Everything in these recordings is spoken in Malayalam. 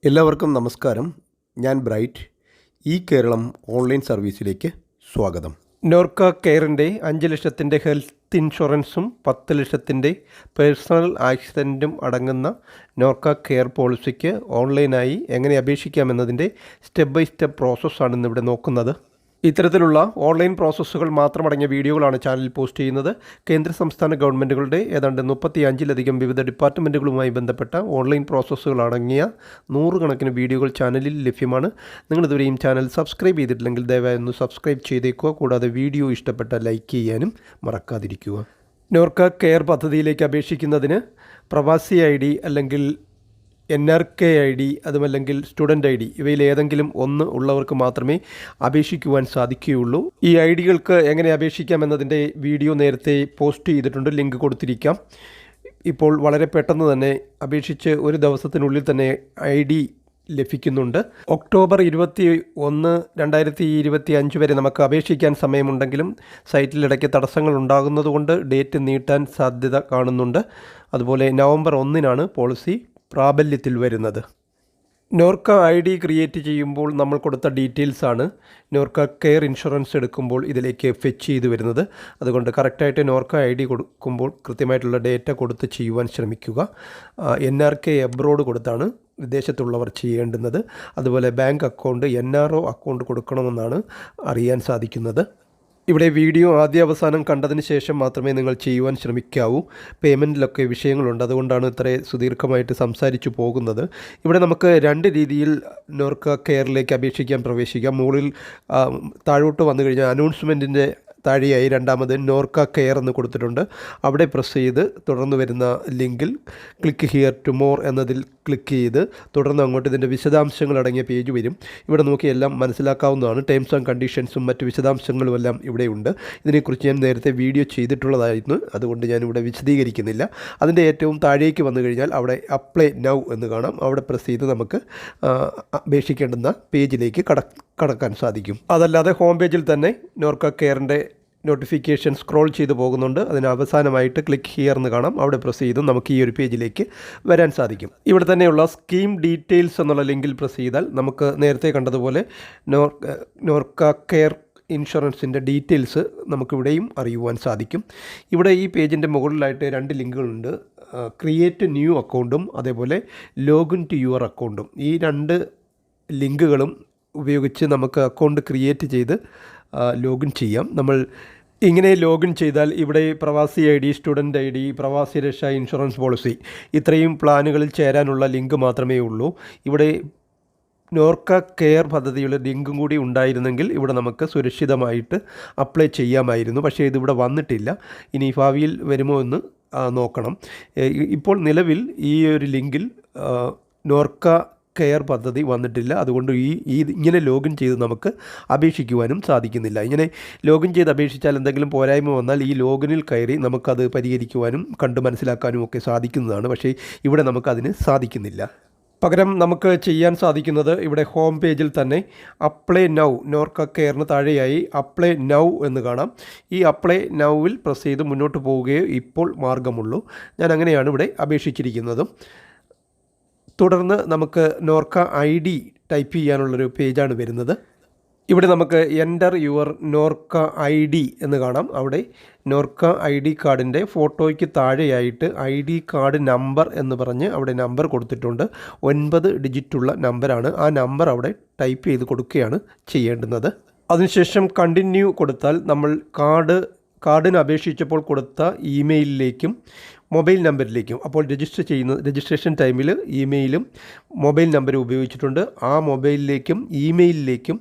എല്ലാവർക്കും നമസ്കാരം. ഞാൻ ബ്രൈറ്റ്. ഈ കേരളം ഓൺലൈൻ സർവീസിലേക്ക് സ്വാഗതം. നോർക്ക കെയറിൻ്റെ 5 ലക്ഷത്തിൻ്റെ ഹെൽത്ത് ഇൻഷുറൻസും 10 ലക്ഷത്തിൻ്റെ പേഴ്സണൽ ആക്സിഡൻറ്റും അടങ്ങുന്ന നോർക്ക കെയർ പോളിസിക്ക് ഓൺലൈനായി എങ്ങനെ അപേക്ഷിക്കാമെന്നതിൻ്റെ സ്റ്റെപ്പ് ബൈ സ്റ്റെപ്പ് പ്രോസസ്സാണ് ഇന്നിവിടെ നോക്കുന്നത്. ഇത്തരത്തിലുള്ള ഓൺലൈൻ പ്രോസസ്സുകൾ മാത്രമടങ്ങിയ വീഡിയോകളാണ് ചാനലിൽ പോസ്റ്റ് ചെയ്യുന്നത്. കേന്ദ്ര സംസ്ഥാന ഗവൺമെൻറ്റുകളുടെ ഏതാണ്ട് 35ലധികം വിവിധ ഡിപ്പാർട്ട്മെൻറ്റുകളുമായി ബന്ധപ്പെട്ട ഓൺലൈൻ പ്രോസസ്സുകൾ അടങ്ങിയ 100 കണക്കിന് വീഡിയോകൾ ചാനലിൽ ലഭ്യമാണ്. നിങ്ങളിതുവരെയും ചാനൽ സബ്സ്ക്രൈബ് ചെയ്തിട്ടില്ലെങ്കിൽ ദയവായി ഒന്ന് സബ്സ്ക്രൈബ് ചെയ്തേക്കുക. കൂടാതെ വീഡിയോ ഇഷ്ടപ്പെട്ട ലൈക്ക് ചെയ്യാനും മറക്കാതിരിക്കുക. നോർക്ക കെയർ പദ്ധതിയിലേക്ക് അപേക്ഷിക്കുന്നതിന് പ്രവാസി ID അല്ലെങ്കിൽ NRK ID അതുമല്ലെങ്കിൽ സ്റ്റുഡൻറ്റ് ID ഇവയിൽ ഏതെങ്കിലും ഒന്ന് ഉള്ളവർക്ക് മാത്രമേ അപേക്ഷിക്കുവാൻ സാധിക്കുകയുള്ളൂ. ഈ ഐഡികൾക്ക് എങ്ങനെ അപേക്ഷിക്കാം എന്നതിൻ്റെ വീഡിയോ നേരത്തെ പോസ്റ്റ് ചെയ്തിട്ടുണ്ട്, ലിങ്ക് കൊടുത്തിരിക്കാം. ഇപ്പോൾ വളരെ പെട്ടെന്ന് തന്നെ അപേക്ഷിച്ച് ഒരു ദിവസത്തിനുള്ളിൽ തന്നെ ID ലഭിക്കുന്നുണ്ട്. ഒക്ടോബർ 21, 2025 വരെ നമുക്ക് അപേക്ഷിക്കാൻ സമയമുണ്ടെങ്കിലും സൈറ്റിലിടയ്ക്ക് തടസ്സങ്ങൾ ഉണ്ടാകുന്നതുകൊണ്ട് ഡേറ്റ് നീട്ടാൻ സാധ്യത കാണുന്നുണ്ട്. അതുപോലെ നവംബർ 1 പോളിസി പ്രാബല്യത്തിൽ വരുന്നത്. നോർക്ക ID ക്രിയേറ്റ് ചെയ്യുമ്പോൾ നമ്മൾ കൊടുത്ത ഡീറ്റെയിൽസാണ് നോർക്ക കെയർ ഇൻഷുറൻസ് എടുക്കുമ്പോൾ ഇതിലേക്ക് ഫെച്ച് ചെയ്ത് വരുന്നത്. അതുകൊണ്ട് കറക്റ്റായിട്ട് നോർക്ക ID കൊടുക്കുമ്പോൾ കൃത്യമായിട്ടുള്ള ഡേറ്റ കൊടുത്ത് ചെയ്യുവാൻ ശ്രമിക്കുക. NRK എബ്രോഡ് കൊടുത്താണ് വിദേശത്തുള്ളവർ ചെയ്യേണ്ടുന്നത്. അതുപോലെ ബാങ്ക് അക്കൗണ്ട് NRO അക്കൗണ്ട് കൊടുക്കണമെന്നാണ് അറിയാൻ സാധിക്കുന്നത്. ഇവിടെ വീഡിയോ ആദ്യ അവസാനം കണ്ടതിന് ശേഷം മാത്രമേ നിങ്ങൾ ചെയ്യുവാൻ ശ്രമിക്കാവൂ. പേയ്മെൻറ്റിലൊക്കെ വിഷയങ്ങളുണ്ട്, അതുകൊണ്ടാണ് ഇത്രയും സുദീർഘമായിട്ട് സംസാരിച്ചു പോകുന്നത്. ഇവിടെ നമുക്ക് 2 രീതിയിൽ നോർക്ക കെയറിലേക്ക് അപേക്ഷിക്കാൻ പ്രവേശിക്കാം. മുകളിൽ താഴോട്ട് വന്നു കഴിഞ്ഞാൽ അനൗൺസ്മെൻറ്റിൻ്റെ താഴെയായി രണ്ടാമത് നോർക്ക കെയർ എന്ന് കൊടുത്തിട്ടുണ്ട്. അവിടെ പ്രസ് ചെയ്ത് തുടർന്ന് വരുന്ന ലിങ്കിൽ ക്ലിക്ക് ഹിയർ ടു മോർ എന്നതിൽ ക്ലിക്ക് ചെയ്ത് തുടർന്ന് അങ്ങോട്ട് ഇതിൻ്റെ വിശദാംശങ്ങൾ അടങ്ങിയ പേജ് വരും. ഇവിടെ നോക്കി എല്ലാം മനസ്സിലാക്കാവുന്നതാണ്. ടേംസ് ആൻഡ് കണ്ടീഷൻസും മറ്റ് വിശദാംശങ്ങളും എല്ലാം ഇവിടെയുണ്ട്. ഇതിനെക്കുറിച്ച് ഞാൻ നേരത്തെ വീഡിയോ ചെയ്തിട്ടുള്ളതായിരുന്നു, അതുകൊണ്ട് ഞാനിവിടെ വിശദീകരിക്കുന്നില്ല. അതിൻ്റെ ഏറ്റവും താഴേക്ക് വന്നു കഴിഞ്ഞാൽ അവിടെ അപ്ലൈ നൗ എന്ന് കാണാം. അവിടെ പ്രസ് ചെയ്ത് നമുക്ക് അപേക്ഷിക്കേണ്ടുന്ന പേജിലേക്ക് കടക്കാൻ സാധിക്കും. അതല്ലാതെ ഹോം പേജിൽ തന്നെ നോർക്ക കെയറിൻ്റെ നോട്ടിഫിക്കേഷൻ സ്ക്രോൾ ചെയ്ത് പോകുന്നുണ്ട്. അതിന് അവസാനമായിട്ട് ക്ലിക്ക് ഹിയർ എന്ന് കാണാം. അവിടെ പ്രസ് ചെയ്ത് നമുക്ക് ഈ ഒരു പേജിലേക്ക് വരാൻ സാധിക്കും. ഇവിടെ തന്നെയുള്ള സ്കീം ഡീറ്റെയിൽസ് എന്നുള്ള ലിങ്കിൽ പ്രസ് ചെയ്താൽ നമുക്ക് നേരത്തെ കണ്ടതുപോലെ നോർക്ക കെയർ ഇൻഷുറൻസിൻ്റെ ഡീറ്റെയിൽസ് നമുക്കിവിടെയും അറിയുവാൻ സാധിക്കും. ഇവിടെ ഈ പേജിൻ്റെ മുകളിലായിട്ട് 2 ലിങ്കുകളുണ്ട്. ക്രിയേറ്റ് ന്യൂ അക്കൗണ്ടും അതേപോലെ ലോഗിൻ ടു യുവർ അക്കൗണ്ടും. ഈ 2 ലിങ്കുകളും ഉപയോഗിച്ച് നമുക്ക് അക്കൗണ്ട് ക്രിയേറ്റ് ചെയ്ത് ലോഗിൻ ചെയ്യാം. നമ്മൾ ഇങ്ങനെ ലോഗിൻ ചെയ്താൽ ഇവിടെ പ്രവാസി ID, സ്റ്റുഡൻറ്റ് ID, പ്രവാസി രക്ഷാ ഇൻഷുറൻസ് പോളിസി ഇത്രയും പ്ലാനുകളിൽ ചേരാനുള്ള ലിങ്ക് മാത്രമേ ഉള്ളൂ. ഇവിടെ നോർക്ക കെയർ പദ്ധതിയുടെ ലിങ്കും കൂടി ഉണ്ടായിരുന്നെങ്കിൽ ഇവിടെ നമുക്ക് സുരക്ഷിതമായിട്ട് അപ്ലൈ ചെയ്യാമായിരുന്നു. പക്ഷേ ഇതിവിടെ വന്നിട്ടില്ല. ഇനി ഭാവിയിൽ വരുമോ എന്ന് നോക്കണം. ഇപ്പോൾ നിലവിൽ ഈ ഒരു ലിങ്കിൽ നോർക്ക കെയർ പദ്ധതി വന്നിട്ടില്ല. അതുകൊണ്ട് ഇങ്ങനെ ലോഗിൻ ചെയ്ത് നമുക്ക് അപേക്ഷിക്കുവാനും സാധിക്കുന്നില്ല. ഇങ്ങനെ ലോഗിൻ ചെയ്ത് അപേക്ഷിച്ചാൽ എന്തെങ്കിലും പോരായ്മ വന്നാൽ ഈ ലോഗിനിൽ കയറി നമുക്കത് പരിഹരിക്കുവാനും കണ്ടു മനസ്സിലാക്കാനും ഒക്കെ സാധിക്കുന്നതാണ്. പക്ഷേ ഇവിടെ നമുക്കതിന് സാധിക്കുന്നില്ല. പകരം നമുക്ക് ചെയ്യാൻ സാധിക്കുന്നത് ഇവിടെ ഹോം പേജിൽ തന്നെ അപ്ലൈ നൗ, നോർക്ക കെയറിന് താഴെയായി അപ്ലൈ നൗ എന്ന് കാണാം. ഈ അപ്ലൈ നൗവിൽ പ്രസ് ചെയ്ത് മുന്നോട്ട് പോവുകയോ ഇപ്പോൾ മാർഗമുള്ളൂ. ഞാൻ അങ്ങനെയാണ് ഇവിടെ അപേക്ഷിച്ചിരിക്കുന്നതും. തുടർന്ന് നമുക്ക് നോർക്ക ID ടൈപ്പ് ചെയ്യാനുള്ളൊരു പേജാണ് വരുന്നത്. ഇവിടെ നമുക്ക് എൻ്റർ യുവർ നോർക്ക ID എന്ന് കാണാം. അവിടെ നോർക്ക ID കാർഡിൻ്റെ ഫോട്ടോയ്ക്ക് താഴെയായിട്ട് ID കാർഡ് നമ്പർ എന്ന് പറഞ്ഞ് അവിടെ നമ്പർ കൊടുത്തിട്ടുണ്ട്. 9 ഡിജിറ്റുള്ള നമ്പറാണ്. ആ നമ്പർ അവിടെ ടൈപ്പ് ചെയ്ത് കൊടുക്കുകയാണ് ചെയ്യേണ്ടുന്നത്. അതിനുശേഷം കണ്ടിന്യൂ കൊടുത്താൽ നമ്മൾ കാർഡിന് അപേക്ഷിച്ചപ്പോൾ കൊടുത്ത ഇമെയിലിലേക്കും മൊബൈൽ നമ്പറിലേക്കും, അപ്പോൾ രജിസ്ട്രേഷൻ ടൈമിൽ ഇമെയിലും മൊബൈൽ നമ്പരും ഉപയോഗിച്ചിട്ടുണ്ട്. ആ മൊബൈലിലേക്കും ഇമെയിലിലേക്കും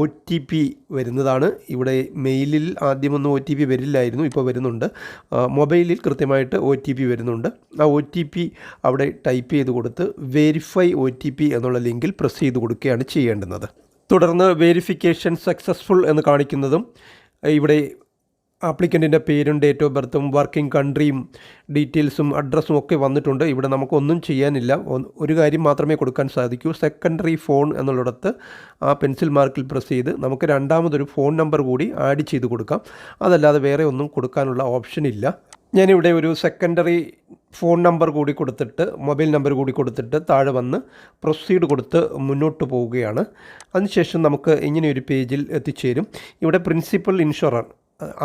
OTP വരുന്നതാണ്. ഇവിടെ മെയിലിൽ ആദ്യമൊന്നും OTP വരില്ലായിരുന്നു, ഇപ്പോൾ വരുന്നുണ്ട്. മൊബൈലിൽ കൃത്യമായിട്ട് OTP വരുന്നുണ്ട്. ആ OTP അവിടെ ടൈപ്പ് ചെയ്ത് കൊടുത്ത് വെരിഫൈ OTP എന്നുള്ള ലിങ്കിൽ പ്രസ് ചെയ്ത് കൊടുക്കുകയാണ് ചെയ്യേണ്ടുന്നത്. തുടർന്ന് വെരിഫിക്കേഷൻ സക്സസ്ഫുൾ എന്ന് കാണിക്കുന്നതും ഇവിടെ ആപ്ലിക്കൻറ്റിൻ്റെ പേരും ഡേറ്റ് ഓഫ് ബർത്തും വർക്കിംഗ് കൺട്രിയും ഡീറ്റെയിൽസും അഡ്രസ്സും ഒക്കെ വന്നിട്ടുണ്ട്. ഇവിടെ നമുക്കൊന്നും ചെയ്യാനില്ല. ഒരു കാര്യം മാത്രമേ കൊടുക്കാൻ സാധിക്കൂ. സെക്കൻഡറി ഫോൺ എന്നുള്ളിടത്ത് ആ പെൻസിൽ മാർക്കിൽ പ്രസ് ചെയ്ത് നമുക്ക് രണ്ടാമതൊരു ഫോൺ നമ്പർ കൂടി ആഡ് ചെയ്ത് കൊടുക്കാം. അതല്ലാതെ വേറെ ഒന്നും കൊടുക്കാനുള്ള ഓപ്ഷൻ ഇല്ല. ഞാനിവിടെ ഒരു സെക്കൻഡറി ഫോൺ നമ്പർ കൂടി കൊടുത്തിട്ട് മൊബൈൽ നമ്പർ കൂടി കൊടുത്തിട്ട് താഴെ വന്ന് പ്രൊസീഡ് കൊടുത്ത് മുന്നോട്ട് പോവുകയാണ്. അതിനുശേഷം നമുക്ക് ഇങ്ങനെയൊരു പേജിൽ എത്തിച്ചേരും. ഇവിടെ പ്രിൻസിപ്പൽ ഇൻഷുറർ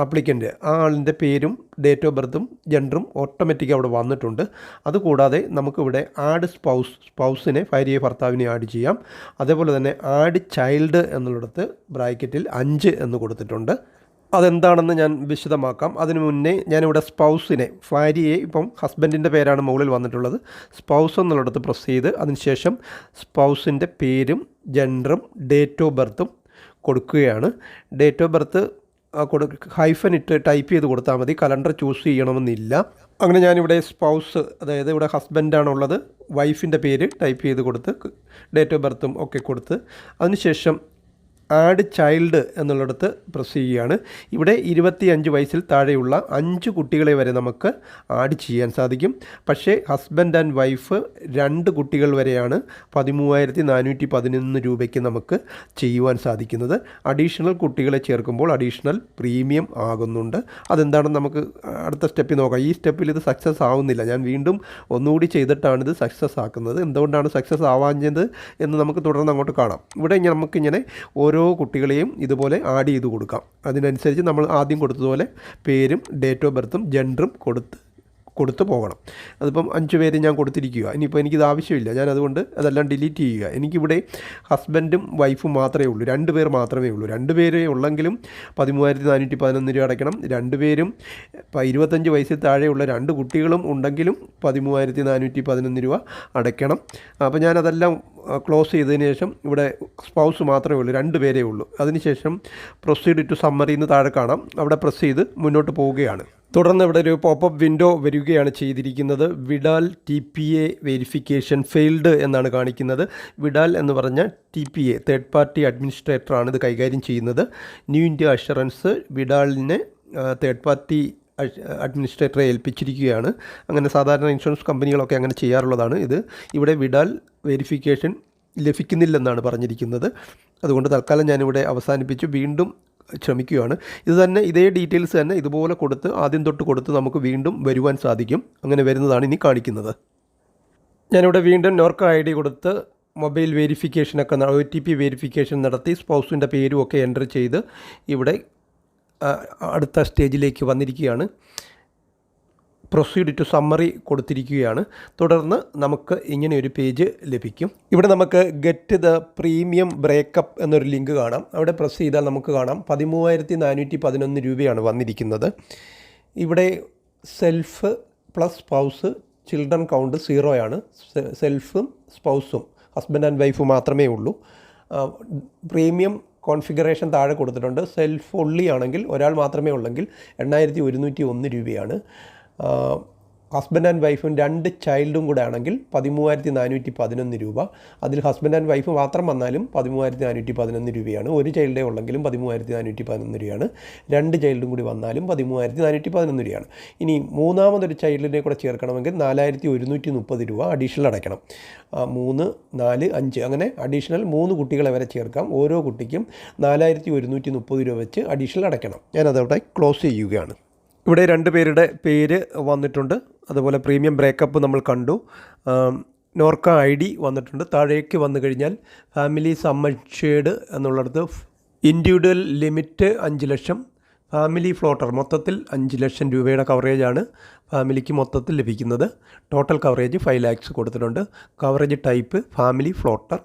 ആപ്ലിക്കൻ്റ് ആ ആളിൻ്റെ പേരും ഡേറ്റ് ഓഫ് ബർത്തും ജെൻഡറും ഓട്ടോമാറ്റിക് അവിടെ വന്നിട്ടുണ്ട്. അതുകൂടാതെ നമുക്കിവിടെ ആഡ് സ്പൗസിനെ ഭാര്യയെ ഭർത്താവിനെ ആഡ് ചെയ്യാം. അതേപോലെ തന്നെ ആഡ് ചൈൽഡ് എന്നുള്ളിടത്ത് ബ്രാക്കറ്റിൽ 5 എന്ന് കൊടുത്തിട്ടുണ്ട്. അതെന്താണെന്ന് ഞാൻ വിശദമാക്കാം. അതിനു മുന്നേ ഞാനിവിടെ സ്പൗസിനെ ഭാര്യയെ ഇപ്പം ഹസ്ബൻഡിൻ്റെ പേരാണ് മുകളിൽ വന്നിട്ടുള്ളത്. സ്പൗസ് എന്നുള്ളിടത്ത് പ്രസ് ചെയ്ത് അതിനുശേഷം സ്പൗസിൻ്റെ പേരും ജെൻഡറും ഡേറ്റ് ഓഫ് ബർത്തും കൊടുക്കുകയാണ്. ഡേറ്റ് ഓഫ് ബർത്ത് ഹൈഫൻ ഇട്ട് ടൈപ്പ് ചെയ്ത് കൊടുത്താൽ മതി. കലണ്ടർ ചൂസ് ചെയ്യണമെന്നില്ല. അങ്ങനെ ഞാനിവിടെ സ്പൗസ്, അതായത് ഇവിടെ ഹസ്ബൻഡാണുള്ളത്, വൈഫിൻ്റെ പേര് ടൈപ്പ് ചെയ്ത് കൊടുത്ത് ഡേറ്റ് ഓഫ് ബർത്തും ഒക്കെ കൊടുത്ത് അതിനുശേഷം ആഡ് ചൈൽഡ് എന്നുള്ളിടത്ത് പ്രസ് ചെയ്യുകയാണ്. ഇവിടെ 25 വയസ്സിൽ താഴെയുള്ള 5 കുട്ടികളെ വരെ നമുക്ക് ആഡ് ചെയ്യാൻ സാധിക്കും. പക്ഷേ ഹസ്ബൻഡ് ആൻഡ് വൈഫ് 2 കുട്ടികൾ വരെയാണ് 13,411 രൂപയ്ക്ക് നമുക്ക് ചെയ്യുവാൻ സാധിക്കുന്നത്. അഡീഷണൽ കുട്ടികളെ ചേർക്കുമ്പോൾ അഡീഷണൽ പ്രീമിയം ആകുന്നുണ്ട്. അതെന്താണെന്ന് നമുക്ക് അടുത്ത സ്റ്റെപ്പിൽ നോക്കാം. ഈ സ്റ്റെപ്പിൽ ഇത് സക്സസ് ആവുന്നില്ല. ഞാൻ വീണ്ടും ഒന്നുകൂടി ചെയ്തിട്ടാണ് ഇത് സക്സസ് ആക്കുന്നത്. എന്തുകൊണ്ടാണ് സക്സസ് ആവാഞ്ഞത് എന്ന് നമുക്ക് തുടർന്ന് അങ്ങോട്ട് കാണാം. ഇവിടെ നമുക്കിങ്ങനെ ഓരോ കുട്ടികളെയും ഇതുപോലെ ആഡ് ചെയ്ത് കൊടുക്കാം. അതിനനുസരിച്ച് നമ്മൾ ആദ്യം കൊടുത്തതുപോലെ പേരും ഡേറ്റ് ഓഫ് ബർത്തും ജെൻഡറും കൊടുത്ത് പോകണം. അതിപ്പം 5 പേര് ഞാൻ കൊടുത്തിരിക്കുക. ഇനിയിപ്പോൾ എനിക്കിത് ആവശ്യമില്ല. ഞാൻ അതുകൊണ്ട് അതെല്ലാം ഡിലീറ്റ് ചെയ്യുക. എനിക്കിവിടെ ഹസ്ബൻഡും വൈഫും മാത്രമേ ഉള്ളൂ. 2 പേർ മാത്രമേ ഉള്ളൂ. 2 പേര് ഉള്ളെങ്കിലും 13,411 രൂപ അടയ്ക്കണം. 2 പേരും 25 വയസ്സിൽ താഴെയുള്ള 2 കുട്ടികളും ഉണ്ടെങ്കിലും 13,411 രൂപ അടയ്ക്കണം. അപ്പോൾ ഞാനതെല്ലാം ക്ലോസ് ചെയ്തതിന് ശേഷം ഇവിടെ സ്പൗസ് മാത്രമേ ഉള്ളൂ. 2 പേരേ ഉള്ളൂ. അതിനുശേഷം പ്രൊസീഡ് ടു സമ്മറി എന്ന് താഴെ കാണാം. അവിടെ പ്രസ് ചെയ്ത് മുന്നോട്ട് പോവുകയാണ്. തുടർന്ന് ഇവിടെ ഒരു പോപ്പപ്പ് വിൻഡോ വരികയാണ് ചെയ്തിരിക്കുന്നത്. വിഡാൽ TPA വെരിഫിക്കേഷൻ ഫെയിൽഡ് എന്നാണ് കാണിക്കുന്നത്. വിഡാൽ എന്ന് പറഞ്ഞ TPA തേർഡ് പാർട്ടി അഡ്മിനിസ്ട്രേറ്ററാണ് ഇത് കൈകാര്യം ചെയ്യുന്നത്. ന്യൂ ഇന്ത്യ അഷുറൻസ് വിഡാലിനെ തേർഡ് പാർട്ടി അഡ്മിനിസ്ട്രേറ്ററെ ഏൽപ്പിച്ചിരിക്കുകയാണ്. അങ്ങനെ സാധാരണ ഇൻഷുറൻസ് കമ്പനികളൊക്കെ അങ്ങനെ ചെയ്യാറുള്ളതാണ്. ഇവിടെ വിഡാൽ വെരിഫിക്കേഷൻ ലഭിക്കുന്നില്ലെന്നാണ് പറഞ്ഞിരിക്കുന്നത്. അതുകൊണ്ട് തൽക്കാലം ഞാനിവിടെ അവസാനിപ്പിച്ചു. വീണ്ടും ശ്രമിക്കുകയാണ്. ഇതേ ഡീറ്റെയിൽസ് തന്നെ ഇതുപോലെ കൊടുത്ത് ആദ്യം തൊട്ട് കൊടുത്ത് നമുക്ക് വീണ്ടും വരുവാൻ സാധിക്കും. അങ്ങനെ വരുന്നതാണ് ഇനി കാണിക്കുന്നത്. ഞാനിവിടെ വീണ്ടും നോർക്ക ID കൊടുത്ത് മൊബൈൽ വെരിഫിക്കേഷനൊക്കെ OTP വെരിഫിക്കേഷൻ നടത്തി സ്പൗസിൻ്റെ പേരും ഒക്കെ എൻ്റർ ചെയ്ത് ഇവിടെ അടുത്ത സ്റ്റേജിലേക്ക് വന്നിരിക്കുകയാണ്. പ്രൊസീഡ് ടു സമ്മറി കൊടുത്തിരിക്കുകയാണ്. തുടർന്ന് നമുക്ക് ഇങ്ങനെയൊരു പേജ് ലഭിക്കും. ഇവിടെ നമുക്ക് ഗെറ്റ് ദ പ്രീമിയം ബ്രേക്കപ്പ് എന്നൊരു ലിങ്ക് കാണാം. അവിടെ പ്രസ് ചെയ്താൽ നമുക്ക് കാണാം 13,411 രൂപയാണ് വന്നിരിക്കുന്നത്. ഇവിടെ self plus spouse children count 0 ആണ്. സെൽഫും സ്പൗസും ഹസ്ബൻഡ് ആൻഡ് വൈഫ് മാത്രമേ ഉള്ളൂ. പ്രീമിയം കോൺഫിഗറേഷൻ താഴെ കൊടുത്തിട്ടുണ്ട്. സെൽഫ് ഒള്ളി ആണെങ്കിൽ ഒരാൾ മാത്രമേ ഉള്ളെങ്കിൽ 8,101 രൂപയാണ്. ഹസ്ബൻഡ് ആൻഡ് വൈഫും 2 ചൈൽഡും കൂടെ ആണെങ്കിൽ 13,411 രൂപ. അതിൽ ഹസ്ബൻഡ് ആൻഡ് വൈഫ് മാത്രം വന്നാലും 13,411 രൂപയാണ്. ഒരു ചൈൽഡേ ഉള്ളെങ്കിലും 13,411 രൂപയാണ്. 2 ചൈൽഡും കൂടി വന്നാലും 13,411 രൂപയാണ്. ഇനി മൂന്നാമതൊരു ചൈൽഡിനെ കൂടെ ചേർക്കണമെങ്കിൽ 4,130 രൂപ അഡീഷണൽ അടയ്ക്കണം. 3, 4, 5 അങ്ങനെ അഡീഷണൽ 3 കുട്ടികളെ വരെ ചേർക്കാം. ഓരോ കുട്ടിക്കും 4,130 രൂപ വെച്ച് അഡീഷണൽ അടയ്ക്കണം. ഞാനതവിടെ ക്ലോസ് ചെയ്യുകയാണ്. ഇവിടെ 2 പേരുടെ പേര് വന്നിട്ടുണ്ട്. അതുപോലെ പ്രീമിയം ബ്രേക്കപ്പ് നമ്മൾ കണ്ടു. നോർക്ക ID വന്നിട്ടുണ്ട്. താഴേക്ക് വന്നു കഴിഞ്ഞാൽ ഫാമിലി സം അഷ്വേർഡ് എന്നുള്ളിടത്ത് individual limit 5 lakh, family floater മൊത്തത്തിൽ 5 ലക്ഷം രൂപയുടെ കവറേജാണ് ഫാമിലിക്ക് മൊത്തത്തിൽ ലഭിക്കുന്നത്. ടോട്ടൽ കവറേജ് 5 lakhs കൊടുത്തിട്ടുണ്ട്. Coverage type family floater.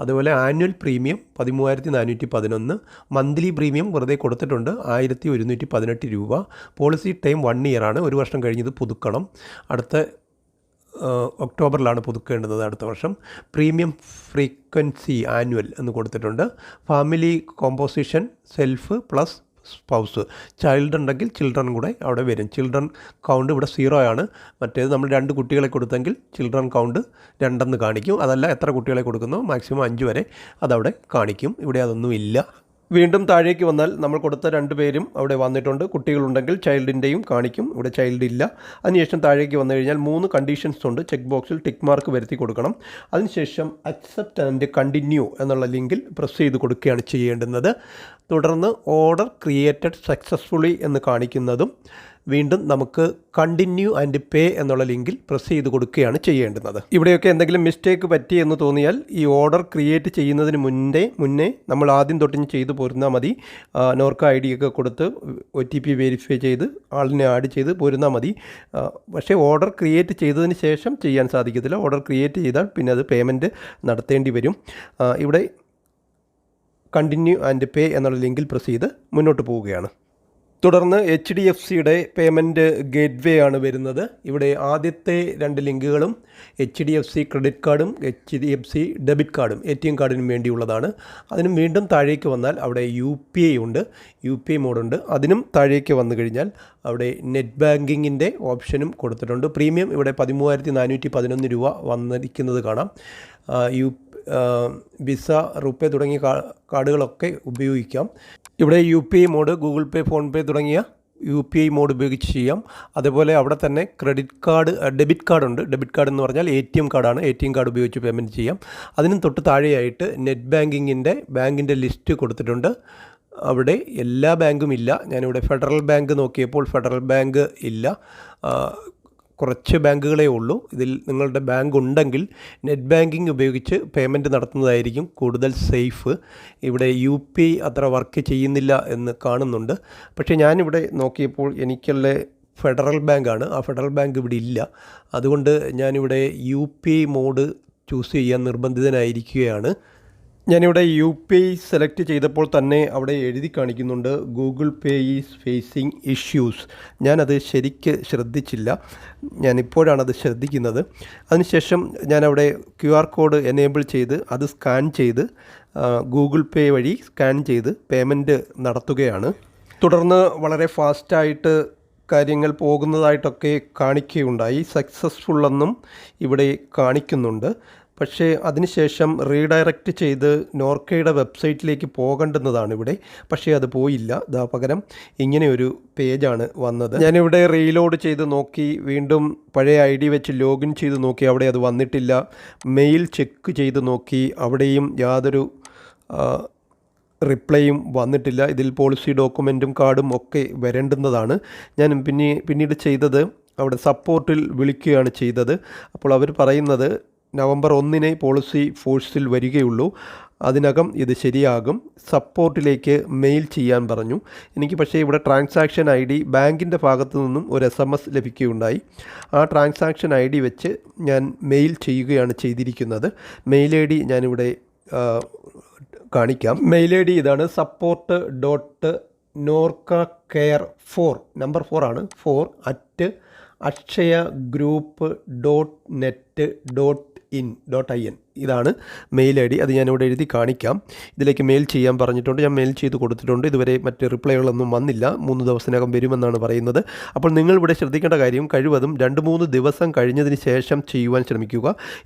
അതുപോലെ ആനുവൽ പ്രീമിയം 13,411. മന്ത്ലി പ്രീമിയം വെറുതെ കൊടുത്തിട്ടുണ്ട് 1,118 രൂപ. പോളിസി ടൈം 1 year ആണ്. 1 വർഷം കഴിഞ്ഞത് പുതുക്കണം. അടുത്ത ഒക്ടോബറിലാണ് പുതുക്കേണ്ടത് അടുത്ത വർഷം. പ്രീമിയം ഫ്രീക്വൻസി ആനുവൽ എന്ന് കൊടുത്തിട്ടുണ്ട്. Family composition self plus spouse. Child ഉണ്ടെങ്കിൽ ചിൽഡ്രൻ കൂടെ അവിടെ വരും. ചിൽഡ്രൻ കൗണ്ട് ഇവിടെ 0 ആണ്. മറ്റേത് നമ്മൾ 2 കുട്ടികളെ കൊടുത്തെങ്കിൽ ചിൽഡ്രൻ കൗണ്ട് 2 കാണിക്കും. അതല്ല എത്ര കുട്ടികളെ കൊടുക്കുന്നോ മാക്സിമം 5 വരെ അതവിടെ കാണിക്കും. ഇവിടെ അതൊന്നും ഇല്ല. വീണ്ടും താഴേക്ക് വന്നാൽ നമ്മൾ കൊടുത്ത 2 പേരും അവിടെ വന്നിട്ടുണ്ട്. കുട്ടികളുണ്ടെങ്കിൽ ചൈൽഡിൻ്റെയും കാണിക്കും. ഇവിടെ ചൈൽഡ് ഇല്ല. അതിനുശേഷം താഴേക്ക് വന്നു കഴിഞ്ഞാൽ 3 കണ്ടീഷൻസ് ഉണ്ട്. ചെക്ക് ബോക്സിൽ ടിക്ക് മാർക്ക് വരുത്തി കൊടുക്കണം. അതിനുശേഷം അക്സെപ്റ്റ് ആൻഡ് കണ്ടിന്യൂ എന്നുള്ള ലിങ്കിൽ പ്രസ് ചെയ്ത് കൊടുക്കുകയാണ് ചെയ്യേണ്ടുന്നത്. തുടർന്ന് ഓർഡർ ക്രിയേറ്റഡ് സക്സസ്ഫുള്ളി എന്ന് കാണിക്കുന്നതും വീണ്ടും നമുക്ക് കണ്ടിന്യൂ ആൻഡ് പേ എന്നുള്ള ലിങ്കിൽ പ്രസ് ചെയ്ത് കൊടുക്കുകയാണ് ചെയ്യേണ്ടുന്നത്. ഇവിടെയൊക്കെ എന്തെങ്കിലും മിസ്റ്റേക്ക് പറ്റി എന്ന് തോന്നിയാൽ ഈ ഓർഡർ ക്രിയേറ്റ് ചെയ്യുന്നതിന് മുന്നേ നമ്മൾ ആദ്യം തൊട്ട് ചെയ്തു പോരുന്നാൽ മതി. നോർക്ക ID ഒക്കെ കൊടുത്ത് OTP വെരിഫൈ ചെയ്ത് ആളിനെ ആഡ് ചെയ്ത് പോരുന്നാൽ മതി. പക്ഷേ ഓർഡർ ക്രിയേറ്റ് ചെയ്തതിന് ശേഷം ചെയ്യാൻ സാധിക്കത്തില്ല. ഓർഡർ ക്രിയേറ്റ് ചെയ്താൽ പിന്നെ അത് പേയ്മെൻറ്റ് നടത്തേണ്ടി വരും. ഇവിടെ കണ്ടിന്യൂ ആൻഡ് പേ എന്നുള്ള ലിങ്കിൽ പ്രസ് ചെയ്ത് മുന്നോട്ട് പോവുകയാണ്. തുടർന്ന് HDFCയുടെ പേയ്മെൻറ്റ് ഗേറ്റ്വേ ആണ് വരുന്നത്. ഇവിടെ ആദ്യത്തെ 2 ലിങ്കുകളും HDFC ക്രെഡിറ്റ് കാർഡും HDFC ഡെബിറ്റ് കാർഡും ATM കാർഡിനും വേണ്ടിയുള്ളതാണ്. അതിനും വീണ്ടും താഴേക്ക് വന്നാൽ അവിടെ UPI ഉണ്ട്, UPI മോഡുണ്ട്. അതിനും താഴേക്ക് വന്നു കഴിഞ്ഞാൽ അവിടെ നെറ്റ് ബാങ്കിങ്ങിൻ്റെ ഓപ്ഷനും കൊടുത്തിട്ടുണ്ട്. പ്രീമിയം ഇവിടെ 13,411 രൂപ വന്നിരിക്കുന്നത് കാണാം. വിസ, റുപ്പേ തുടങ്ങിയ കാർഡുകളൊക്കെ ഉപയോഗിക്കാം. ഇവിടെ UPI mode, Google Pay, PhonePe തുടങ്ങിയ UPI മോഡ് ഉപയോഗിച്ച് ചെയ്യാം. അതേപോലെ അവിടെ തന്നെ ക്രെഡിറ്റ് കാർഡ്, ഡെബിറ്റ് കാർഡുണ്ട്. ഡെബിറ്റ് കാർഡ് എന്ന് പറഞ്ഞാൽ ATM കാർഡാണ്. ATM കാർഡ് ഉപയോഗിച്ച് പേയ്മെൻറ്റ് ചെയ്യാം. അതിനും തൊട്ട് താഴെയായിട്ട് നെറ്റ് ബാങ്കിങ്ങിൻ്റെ ലിസ്റ്റ് കൊടുത്തിട്ടുണ്ട്. അവിടെ എല്ലാ ബാങ്കും ഇല്ല. ഞാനിവിടെ ഫെഡറൽ ബാങ്ക് നോക്കിയപ്പോൾ ഫെഡറൽ ബാങ്ക് ഇല്ല, കുറച്ച് ബാങ്കുകളേ ഉള്ളൂ. ഇതിൽ നിങ്ങളുടെ ബാങ്ക് ഉണ്ടെങ്കിൽ നെറ്റ് ബാങ്കിങ് ഉപയോഗിച്ച് പേയ്മെൻറ്റ് നടത്തുന്നതായിരിക്കും കൂടുതൽ സേഫ്. ഇവിടെ UPI അത്ര വർക്ക് ചെയ്യുന്നില്ല എന്ന് കാണുന്നുണ്ട്. പക്ഷേ ഞാനിവിടെ നോക്കിയപ്പോൾ എനിക്കുള്ള ഫെഡറൽ ബാങ്കാണ്. ആ ഫെഡറൽ ബാങ്ക് ഇവിടെ ഇല്ല. അതുകൊണ്ട് ഞാനിവിടെ UPI മോഡ് ചൂസ് ചെയ്യാൻ നിർബന്ധിതനായിരിക്കുകയാണ്. ഞാനിവിടെ UPI സെലക്ട് ചെയ്തപ്പോൾ തന്നെ അവിടെ എഴുതി കാണിക്കുന്നുണ്ട് Google Pay is facing issues. ഞാനത് ശരിക്ക് ശ്രദ്ധിച്ചില്ല. ഞാനിപ്പോഴാണത് ശ്രദ്ധിക്കുന്നത്. അതിനുശേഷം ഞാനവിടെ QR കോഡ് എനേബിൾ ചെയ്ത് അത് സ്കാൻ ചെയ്ത് ഗൂഗിൾ പേ വഴി സ്കാൻ ചെയ്ത് പേയ്മെൻറ്റ് നടത്തുകയാണ്. തുടർന്ന് വളരെ ഫാസ്റ്റായിട്ട് കാര്യങ്ങൾ പോകുന്നതായിട്ടൊക്കെ കാണിക്കുകയുണ്ടായി. സക്സസ്ഫുള്ളെന്നും ഇവിടെ കാണിക്കുന്നുണ്ട്. പക്ഷേ അതിനുശേഷം റീഡയറക്റ്റ് ചെയ്ത് നോർക്കയുടെ വെബ്സൈറ്റിലേക്ക് പോകേണ്ടുന്നതാണ് ഇവിടെ. പക്ഷേ അത് പോയില്ല. പകരം ഇങ്ങനെയൊരു പേജാണ് വന്നത്. ഞാനിവിടെ റീലോഡ് ചെയ്ത് നോക്കി, വീണ്ടും പഴയ ID വെച്ച് ലോഗിൻ ചെയ്ത് നോക്കി, അവിടെ അത് വന്നിട്ടില്ല. മെയിൽ ചെക്ക് ചെയ്ത് നോക്കി, അവിടെയും യാതൊരു റിപ്ലൈയും വന്നിട്ടില്ല. ഇതിൽ പോളിസി ഡോക്യുമെൻറ്റും കാർഡും ഒക്കെ വരേണ്ടുന്നതാണ്. ഞാൻ പിന്നീട് ചെയ്തത് അവിടെ സപ്പോർട്ടിൽ വിളിക്കുകയാണ് ചെയ്തത്. അപ്പോൾ അവർ പറയുന്നത് നവംബർ 1 പോളിസി ഫോഴ്സിൽ വരികയുള്ളൂ, അതിനകം ഇത് ശരിയാകും, സപ്പോർട്ടിലേക്ക് മെയിൽ ചെയ്യാൻ പറഞ്ഞു. എനിക്ക് പക്ഷേ ഇവിടെ ട്രാൻസാക്ഷൻ ID ബാങ്കിൻ്റെ ഭാഗത്തു നിന്നും ഒരു SMS ലഭിക്കുകയുണ്ടായി. ആ ട്രാൻസാക്ഷൻ ID വെച്ച് ഞാൻ മെയിൽ ചെയ്യുകയാണ് ചെയ്തിരിക്കുന്നത്. മെയിൽ ID ഞാനിവിടെ കാണിക്കാം. മെയിൽ ID ഇതാണ്: support.norcacare4 നമ്പർ 4 ആണ്, 4@akshayagroup.net.in. ഇതാണ് മെയിൽ ID. അത് ഞാനിവിടെ എഴുതി കാണിക്കാം. ഇതിലേക്ക് മെയിൽ ചെയ്യാൻ പറഞ്ഞിട്ടുണ്ട്. ഞാൻ മെയിൽ ചെയ്ത് കൊടുത്തിട്ടുണ്ട്. ഇതുവരെ മറ്റ് റിപ്ലൈകളൊന്നും വന്നില്ല. 3 ദിവസത്തിനകം വരുമെന്നാണ് പറയുന്നത്. അപ്പോൾ നിങ്ങൾ ഇവിടെ ശ്രദ്ധിക്കേണ്ട കാര്യം, കഴിവതും 2-3 ദിവസം കഴിഞ്ഞതിന് ശേഷം ചെയ്യുവാൻ ശ്രമിക്കുക.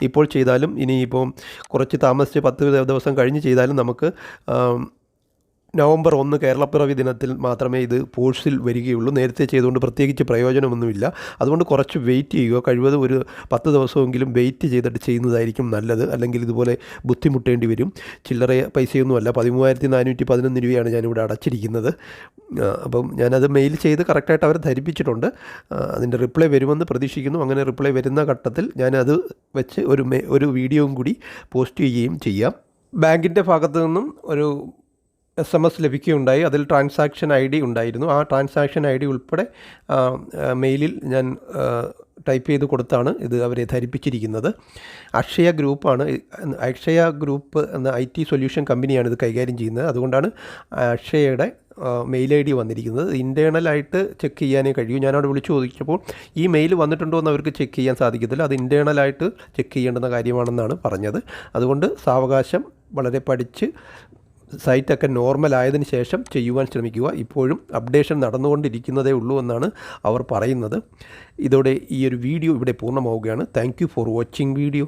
ഇപ്പോൾ ചെയ്താലും ഇനിയിപ്പോൾ കുറച്ച് താമസിച്ച് 10 ദിവസം കഴിഞ്ഞ് ചെയ്താലും നമുക്ക് നവംബർ 1 കേരളപ്പിറവി ദിനത്തിൽ മാത്രമേ ഇത് ഫോഴ്സിൽ വരികയുള്ളൂ. നേരത്തെ ചെയ്തുകൊണ്ട് പ്രത്യേകിച്ച് പ്രയോജനമൊന്നുമില്ല. അതുകൊണ്ട് കുറച്ച് വെയിറ്റ് ചെയ്യുക. കഴിവതും ഒരു 10 ദിവസമെങ്കിലും വെയിറ്റ് ചെയ്തിട്ട് ചെയ്യുന്നതായിരിക്കും നല്ലത്. അല്ലെങ്കിൽ ഇതുപോലെ ബുദ്ധിമുട്ടേണ്ടി വരും. ചില്ലറ പൈസയൊന്നുമല്ല, 13,411 രൂപയാണ് ഞാനിവിടെ അടച്ചിരിക്കുന്നത്. അപ്പം ഞാനത് മെയിൽ ചെയ്ത് കറക്റ്റായിട്ട് അവരെ ധരിപ്പിച്ചിട്ടുണ്ട്. അതിൻ്റെ റിപ്ലൈ വരുമെന്ന് പ്രതീക്ഷിക്കുന്നു. അങ്ങനെ റിപ്ലൈ വരുന്ന ഘട്ടത്തിൽ ഞാനത് വെച്ച് ഒരു വീഡിയോയും കൂടി പോസ്റ്റ് ചെയ്യുകയും ചെയ്യാം. ബാങ്കിൻ്റെ ഭാഗത്തു നിന്നും ഒരു SMS ലഭിക്കുകയുണ്ടായി. അതിൽ ട്രാൻസാക്ഷൻ ID ഉണ്ടായിരുന്നു. ആ ട്രാൻസാക്ഷൻ ID ഉൾപ്പെടെ മെയിലിൽ ഞാൻ ടൈപ്പ് ചെയ്ത് കൊടുത്താണ് ഇത് അവരെ ധരിപ്പിച്ചിരിക്കുന്നത്. അക്ഷയ ഗ്രൂപ്പ് എന്ന IT സൊല്യൂഷൻ കമ്പനിയാണ് ഇത് കൈകാര്യം ചെയ്യുന്നത്. അതുകൊണ്ടാണ് അക്ഷയയുടെ മെയിൽ ID വന്നിരിക്കുന്നത്. ഇൻറ്റേർണലായിട്ട് ചെക്ക് ചെയ്യാനേ കഴിയൂ. ഞാനവിടെ വിളിച്ചു ചോദിച്ചപ്പോൾ ഈ മെയിൽ വന്നിട്ടുണ്ടോ എന്ന് അവർക്ക് ചെക്ക് ചെയ്യാൻ സാധിക്കത്തില്ല. അത് ഇൻറ്റേർണലായിട്ട് ചെക്ക് ചെയ്യേണ്ടുന്ന കാര്യമാണെന്നാണ് പറഞ്ഞത്. അതുകൊണ്ട് സാവകാശം വളരെ പഠിച്ച് സൈറ്റൊക്കെ നോർമൽ ആയതിനു ശേഷം ചെയ്യുവാൻ ശ്രമിക്കുക. ഇപ്പോഴും അപ്ഡേഷൻ നടന്നുകൊണ്ടിരിക്കുന്നതേ ഉള്ളൂ എന്നാണ് അവർ പറയുന്നത്. ഇതോടെ ഈ ഒരു വീഡിയോ ഇവിടെ പൂർണ്ണമാവുകയാണ്. Thank you for watching video.